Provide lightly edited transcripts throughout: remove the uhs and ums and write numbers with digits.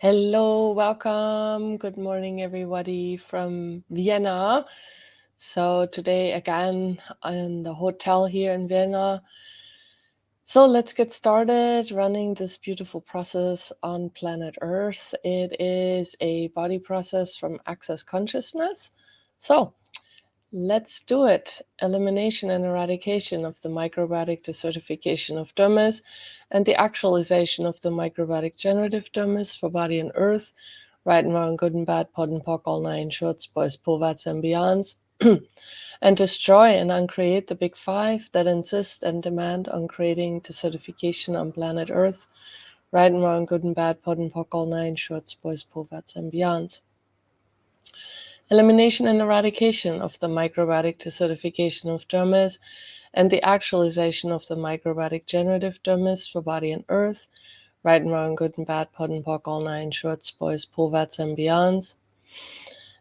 Hello, welcome. Good morning, everybody from Vienna. So, today again in the hotel here in Vienna. So, let's get started running this beautiful process on planet Earth. It is a body process from Access Consciousness. So, let's do it. Elimination and eradication of the microbiotic desertification of dermis and the actualization of the microbiotic generative dermis for body and earth, right and wrong, good and bad, pod and poc, all nine shorts, boys, povats, and beyonds, and destroy and uncreate the big five that insist and demand on creating desertification on planet Earth, right and wrong, good and bad, pod and poc, all nine shorts, boys, povats, and beyonds. Elimination and eradication of the microbiotic desertification of dermis and the actualization of the microbiotic generative dermis for body and earth, right and wrong, good and bad, pod and poc, all nine shorts, boys, povats, and beyonds.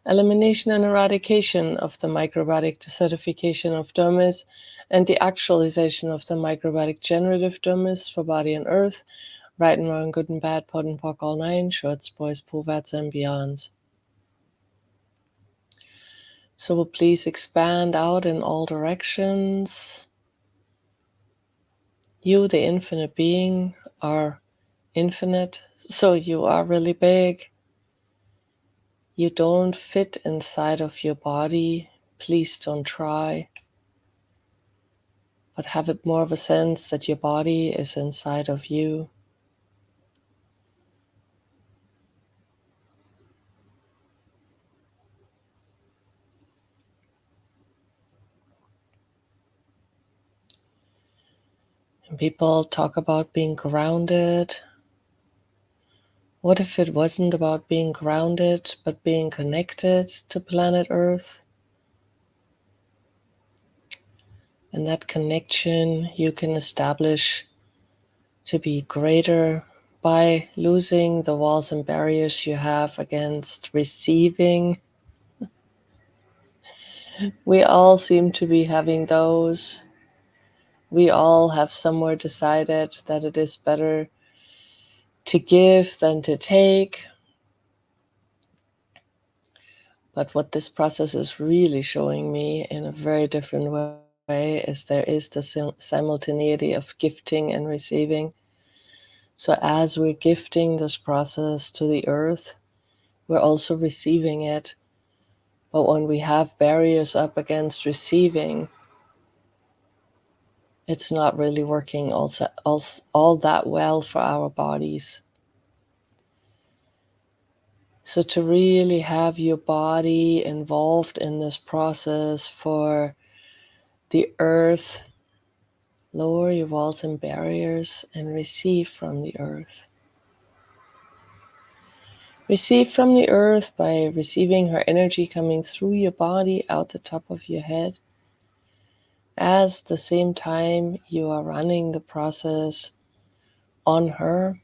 Elimination and eradication of the microbiotic desertification of dermis and the actualization of the microbiotic generative dermis for body and earth, right and wrong, good and bad, pod and poc, all nine shorts, boys, povats, and beyonds. So please expand out in all directions. You, the infinite being, are infinite, so you are really big. You don't fit inside of your body. Please don't try. But have it more of a sense that your body is inside of you. And people talk about being grounded. What if it wasn't about being grounded, but being connected to planet Earth? And that connection you can establish to be greater by losing the walls and barriers you have against receiving. We all seem to be having those. We all have somewhere decided that it is better to give than to take. But what this process is really showing me in a very different way is there is the simultaneity of gifting and receiving. So as we're gifting this process to the earth, we're also receiving it. But when we have barriers up against receiving, it's not really working all that well for our bodies. So to really have your body involved in this process for the earth, lower your walls and barriers and receive from the earth. Receive from the earth by receiving her energy coming through your body out the top of your head. At the same time you are running the process on her.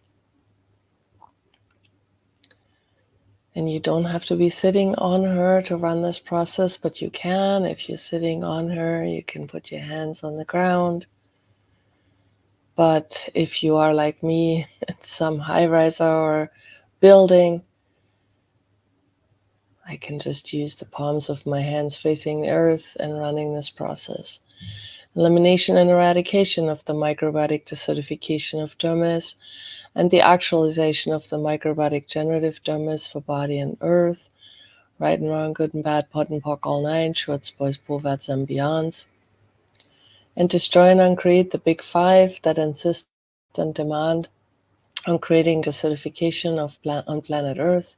And you don't have to be sitting on her to run this process, but you can. If you're sitting on her, you can put your hands on the ground. But if you are like me, in some high-rise or building, I can just use the palms of my hands facing the earth and running this process. Elimination and eradication of the microbiotic desertification of dermis and the actualization of the microbiotic generative dermis for body and earth, right and wrong, good and bad, pod and poc, all nine shorts, boys, povats, and beyonds. And destroy and uncreate the big five that insist and demand on creating desertification on planet Earth,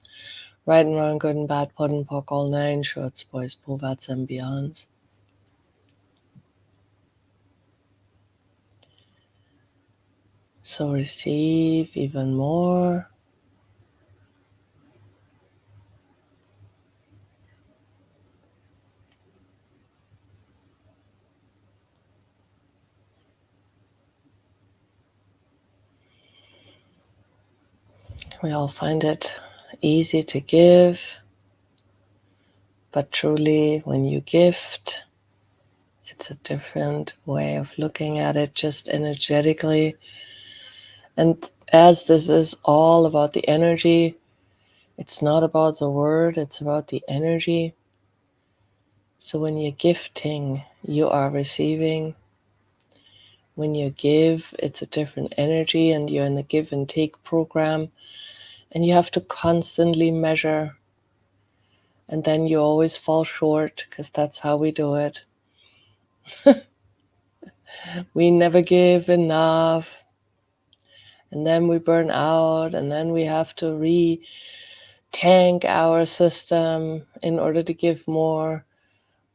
right and wrong, good and bad, pod and poc, all nine shorts, boys, povats, and beyonds. So receive even more. We all find it easy to give, but truly when you gift, it's a different way of looking at it, just energetically. And as this is all about the energy, It's not about the word, it's about the energy. So when you're gifting, you are receiving. When you give, it's a different energy, and you're in the give and take program, and you have to constantly measure, and then you always fall short because that's how we do it. We never give enough, and then we burn out, and then we have to tank our system in order to give more.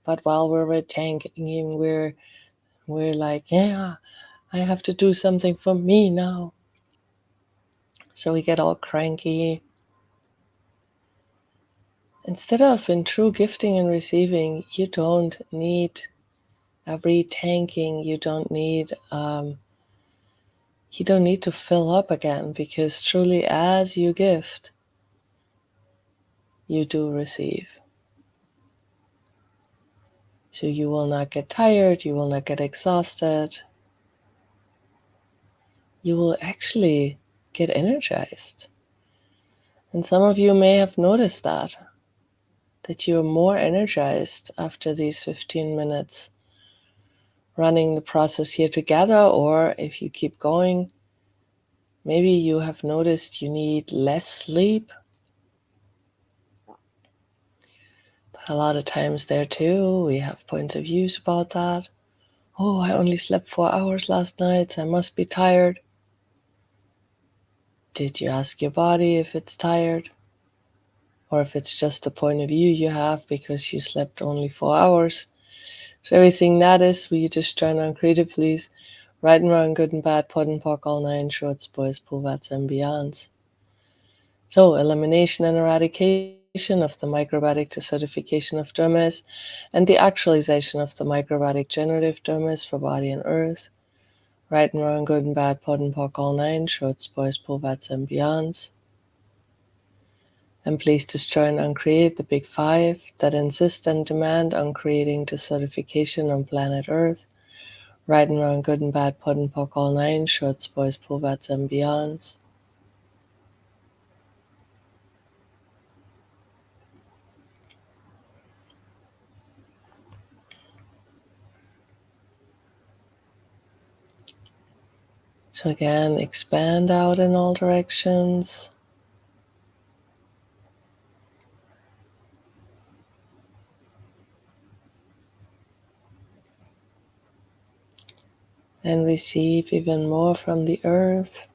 But while we're tanking, we're like, yeah, I have to do something for me now. So we get all cranky. Instead of in true gifting and receiving, you don't need a retanking. You don't need to fill up again, because truly, as you gift, you do receive. So you will not get tired. You will not get exhausted. You will actually get energized. And some of you may have noticed that you're more energized after these 15 minutes running the process here together. Or if you keep going, maybe you have noticed you need less sleep. But a lot of times there too, we have points of views about that. Oh, I only slept 4 hours last night, so I must be tired. Did you ask your body if it's tired? Or if it's just a point of view you have because you slept only 4 hours? So everything that is, will you just join on creative, please? Right and wrong, good and bad, pod and pock, all nine shorts, boys, poovats, and beyonds. So elimination and eradication of the microbiotic desertification of dermis, and the actualization of the microbiotic generative dermis for body and earth. Right and wrong, good and bad, pod and pock, all nine shorts, boys, poovats, and beyonds. And please destroy and uncreate the big five that insist and demand on creating desertification on planet Earth. Right and wrong, good and bad, pod and pock, all nine shorts, boys, poovats, and beyonds. So again, expand out in all directions. And receive even more from the earth.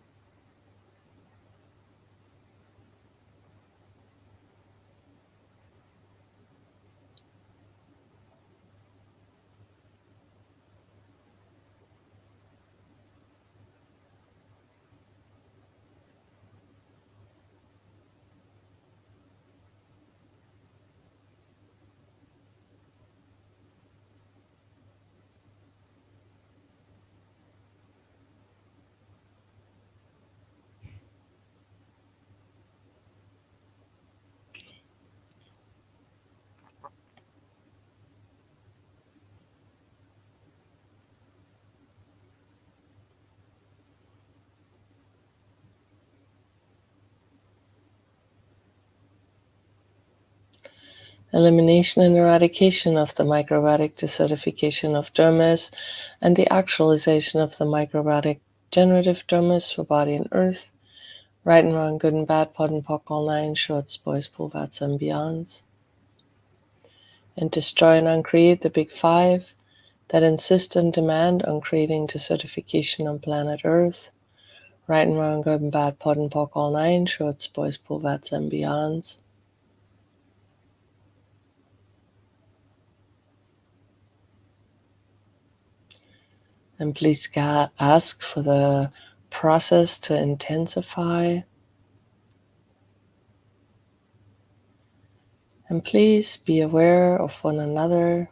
Elimination and eradication of the microbiotic desertification of dermis, and the actualization of the microbiotic generative dermis for body and earth. Right and wrong, good and bad, pod and pock, all nine shorts, boys, poovats, and beyonds. And destroy and uncreate the big five that insist and demand on creating desertification on planet Earth. Right and wrong, good and bad, pod and pock, all nine shorts, boys, poovats, and beyonds. And please ask for the process to intensify. And please be aware of one another.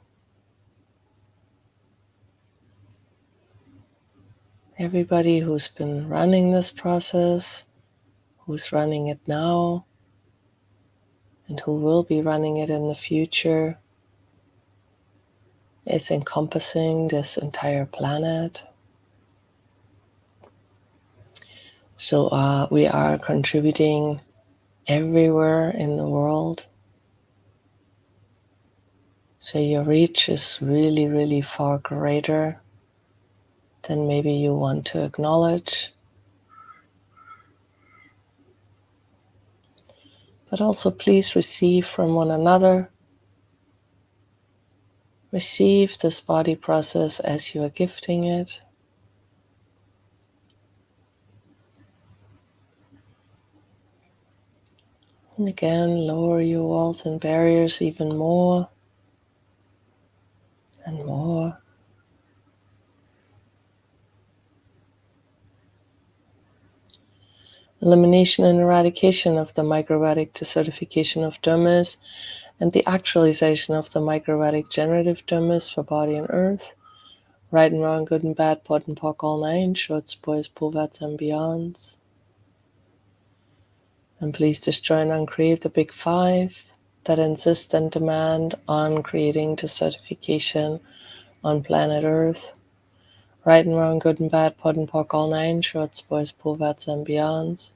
Everybody who's been running this process, who's running it now, and who will be running it in the future, is encompassing this entire planet. So we are contributing everywhere in the world. So your reach is really, really far greater than maybe you want to acknowledge. But also please receive from one another. Receive this body process as you are gifting it. And again, lower your walls and barriers even more and more. Elimination and eradication of the microbiotic desertification of dermis and the actualization of the microbiotic generative dermis for body and earth. Right and wrong, good and bad, pot and pock, all nine, shorts, boys, poverts, and beyonds. And please destroy and uncreate the big five that insist and demand on creating desertification on planet Earth. Right and wrong, good and bad, pot and pock, all nine, shorts, boys, poverts, and beyonds.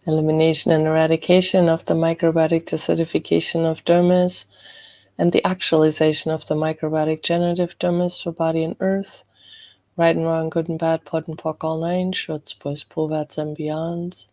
Elimination and eradication of the microbiotic desertification of dermis and the actualization of the microbiotic generative dermis for body and earth. Right and wrong, good and bad, pot and pock, all nine, shorts, boys, poverts, and beyonds.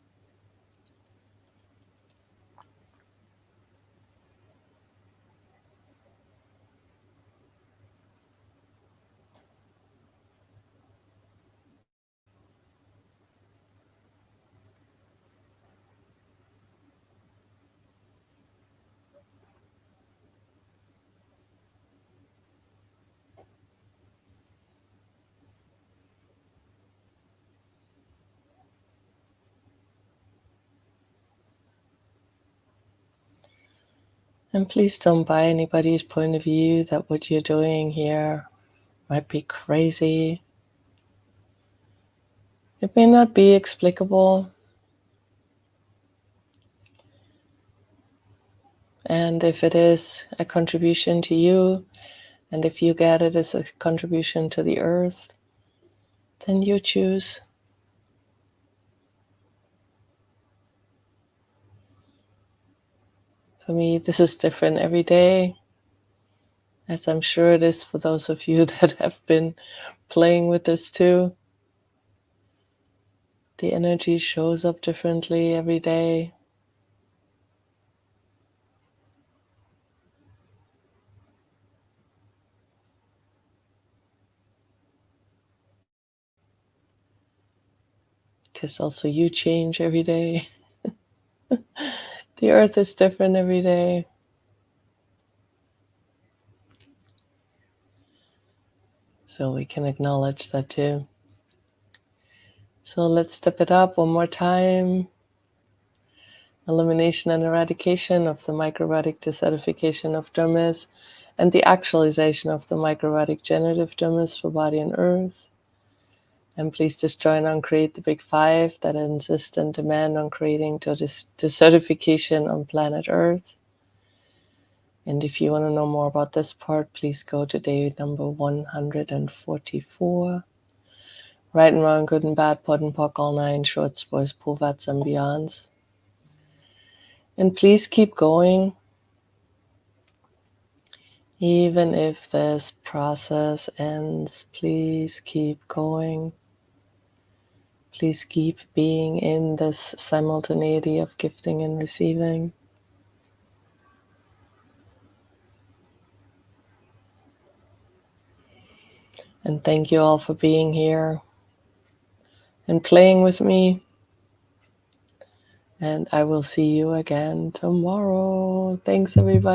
And please don't buy anybody's point of view that what you're doing here might be crazy. It may not be explicable. And if it is a contribution to you, and if you get it as a contribution to the earth, then you choose. For me, this is different every day, as I'm sure it is for those of you that have been playing with this too. The energy shows up differently every day. Because also you change every day. The earth is different every day. So we can acknowledge that too. So let's step it up one more time. Elimination and eradication of the microbiotic desertification of dermis and the actualization of the microbiotic generative dermis for body and earth. And please destroy and uncreate the big five that insist and demand on creating desertification on planet Earth. And if you want to know more about this part, please go to day number 144. Right and wrong, good and bad, pot and pock, all nine, shorts, boys, poverts, and beyonds. And please keep going. Even if this process ends, please keep going. Please keep being in this simultaneity of gifting and receiving. And thank you all for being here and playing with me. And I will see you again tomorrow. Thanks, everybody.